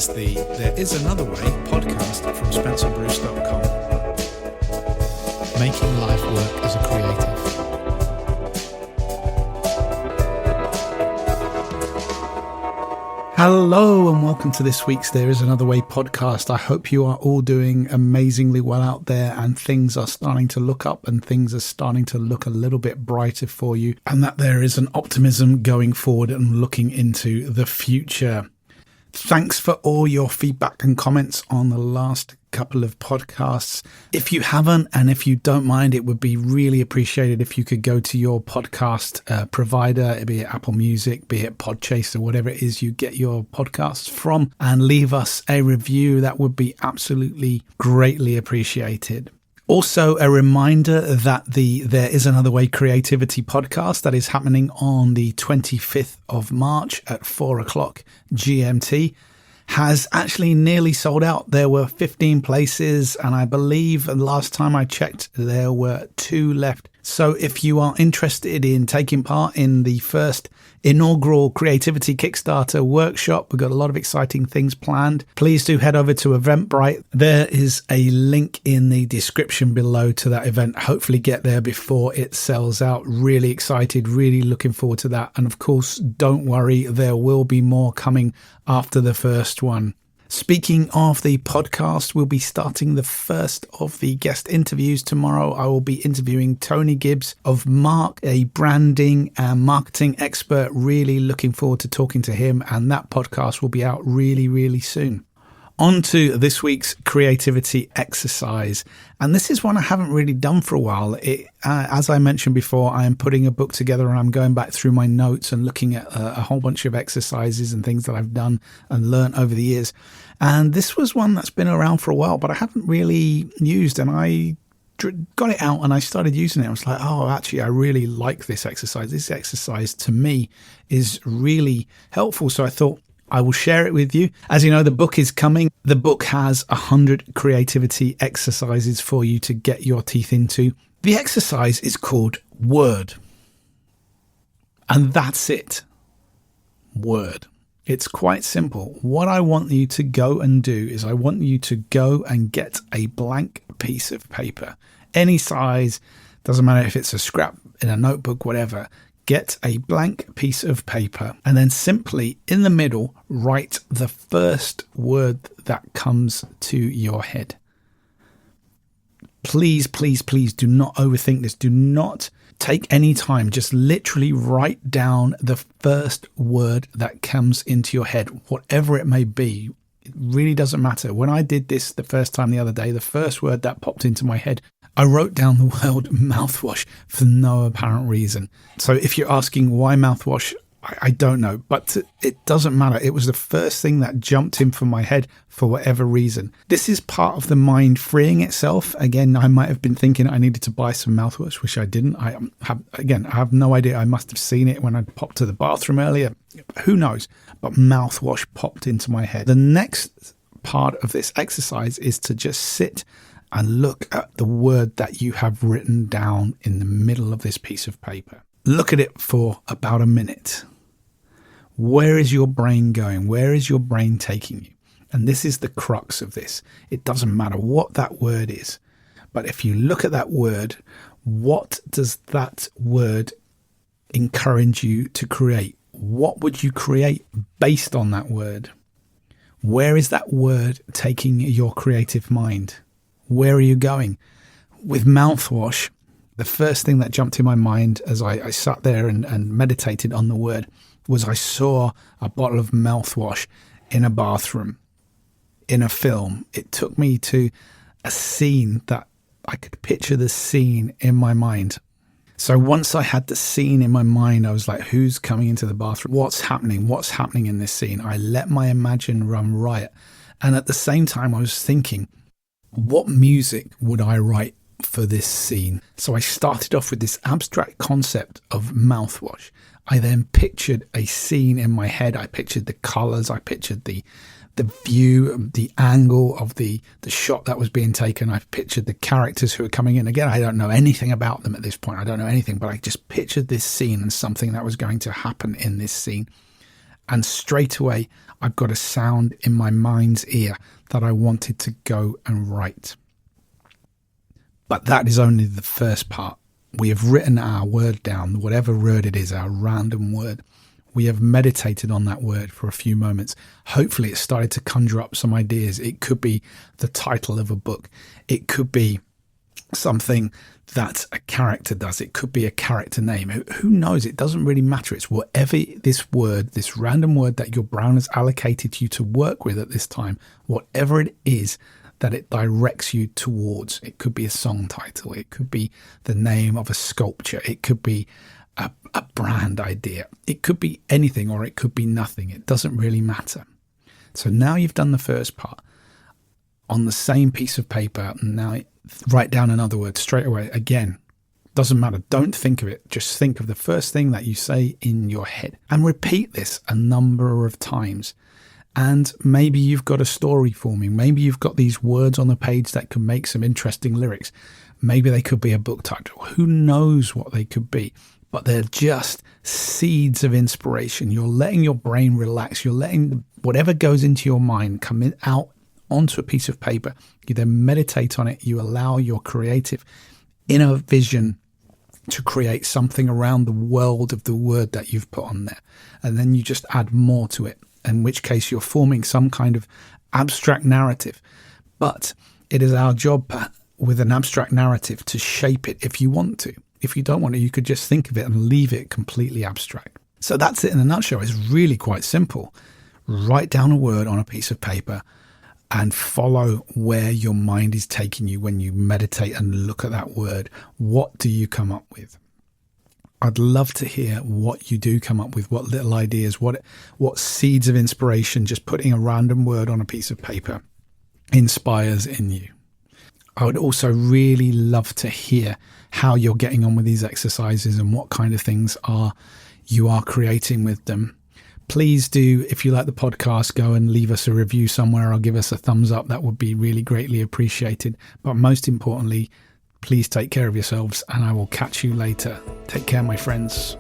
is the There Is Another Way podcast from SpencerBruce.com. Making life work as a creative. Hello and welcome to this week's There Is Another Way podcast. I hope you are all doing amazingly well out there and things are starting to look up and things are starting to look a little bit brighter for you, and that there is an optimism going forward and looking into the future. Thanks for all your feedback and comments on the last couple of podcasts. If you haven't, and if you don't mind, it would be really appreciated if you could go to your podcast provider, be it Apple Music, be it Podchaser, whatever it is you get your podcasts from, and leave us a review. That would be absolutely greatly appreciated. Also, a reminder that the There Is Another Way Creativity podcast that is happening on the 25th of March at 4 o'clock GMT has actually nearly sold out. There were 15 places, and I believe the last time I checked, there were 2 left. So if you are interested in taking part in the first inaugural Creativity Kickstarter workshop, we've got a lot of exciting things planned. Please do head over to Eventbrite. There is a link in the description below to that event. Hopefully get there before it sells out. Really excited, really looking forward to that. And of course, don't worry, there will be more coming after the first one. Speaking of the podcast, we'll be starting the first of the guest interviews tomorrow. I will be interviewing Tony Gibbs of Mark, a branding and marketing expert. Really looking forward to talking to him, and that podcast will be out really soon. On to this week's creativity exercise. And this is one I haven't really done for a while. As I mentioned before, I am putting a book together and I'm going back through my notes and looking at a whole bunch of exercises and things that I've done and learned over the years. And this was one that's been around for a while, but I haven't really used. And I got it out and I started using it. I was like, oh, actually, I really like this exercise. This exercise to me is really helpful. So I thought, I will share it with you. As you know, the book is coming. The book has 100 creativity exercises for you to get your teeth into. The exercise is called Word. And that's it. Word. It's quite simple. What I want you to go and do is I want you to go and get a blank piece of paper. Any size, doesn't matter if it's a scrap in a notebook, whatever. Get a blank piece of paper and then simply in the middle write the first word that comes to your head. Please do not overthink this. Do not take any time. Just literally write down the first word that comes into your head, whatever it may be. It really doesn't matter. When I did this the first time the other day, the first word that popped into my head, I wrote down the word mouthwash for no apparent reason. So if you're asking why mouthwash, I don't know, but it doesn't matter. It was the first thing that jumped in from my head for whatever reason. This is part of the mind freeing itself. Again, I might have been thinking I needed to buy some mouthwash, which I didn't. I have no idea. I must have seen it when I popped to the bathroom earlier. Who knows? But mouthwash popped into my head. The next part of this exercise is to just sit and look at the word that you have written down in the middle of this piece of paper. Look at it for about a minute. Where is your brain going? Where is your brain taking you? And this is the crux of this. It doesn't matter what that word is. But if you look at that word, what does that word encourage you to create? What would you create based on that word? Where is that word taking your creative mind? Where are you going? With mouthwash, the first thing that jumped in my mind as I sat there and meditated on the word was I saw a bottle of mouthwash in a bathroom, in a film. It took me to a scene that I could picture the scene in my mind. So once I had the scene in my mind, I was like, who's coming into the bathroom? What's happening? What's happening in this scene? I let my imagination run riot. And at the same time, I was thinking, what music would I write for this scene? So I started off with this abstract concept of mouthwash. I then pictured a scene in my head. I pictured the colors. I pictured the view, the angle of the shot that was being taken. I pictured the characters who were coming in. Again, I don't know anything about them at this point. I don't know anything, but I just pictured this scene and something that was going to happen in this scene. And straight away, I've got a sound in my mind's ear that I wanted to go and write. But that is only the first part. We have written our word down, whatever word it is, our random word. We have meditated on that word for a few moments. Hopefully it started to conjure up some ideas. It could be the title of a book. It could be something that a character does. It could be a character name. Who knows? It doesn't really matter. It's whatever this word, this random word that your brain has allocated to you to work with at this time, whatever it is that it directs you towards. It could be a song title. It could be the name of a sculpture. It could be a brand idea. It could be anything, or it could be nothing. It doesn't really matter. So now you've done the first part on the same piece of paper. Now write down another word straight away. Again, doesn't matter. Don't think of it. Just think of the first thing that you say in your head and repeat this a number of times. And maybe you've got a story forming. Maybe you've got these words on the page that can make some interesting lyrics. Maybe they could be a book title. Who knows what they could be? But they're just seeds of inspiration. You're letting your brain relax. You're letting whatever goes into your mind come out onto a piece of paper. You then meditate on it. You allow your creative inner vision to create something around the world of the word that you've put on there. And then you just add more to it, in which case you're forming some kind of abstract narrative. But it is our job with an abstract narrative to shape it if you want to. If you don't want to, you could just think of it and leave it completely abstract. So that's it in a nutshell. It's really quite simple. Write down a word on a piece of paper and follow where your mind is taking you when you meditate and look at that word. What do you come up with? I'd love to hear what you do come up with, what little ideas, what seeds of inspiration just putting a random word on a piece of paper inspires in you. I would also really love to hear how you're getting on with these exercises and what kind of things you are creating with them. Please do, if you like the podcast, go and leave us a review somewhere or give us a thumbs up. That would be really greatly appreciated. But most importantly, please take care of yourselves, and I will catch you later. Take care, my friends.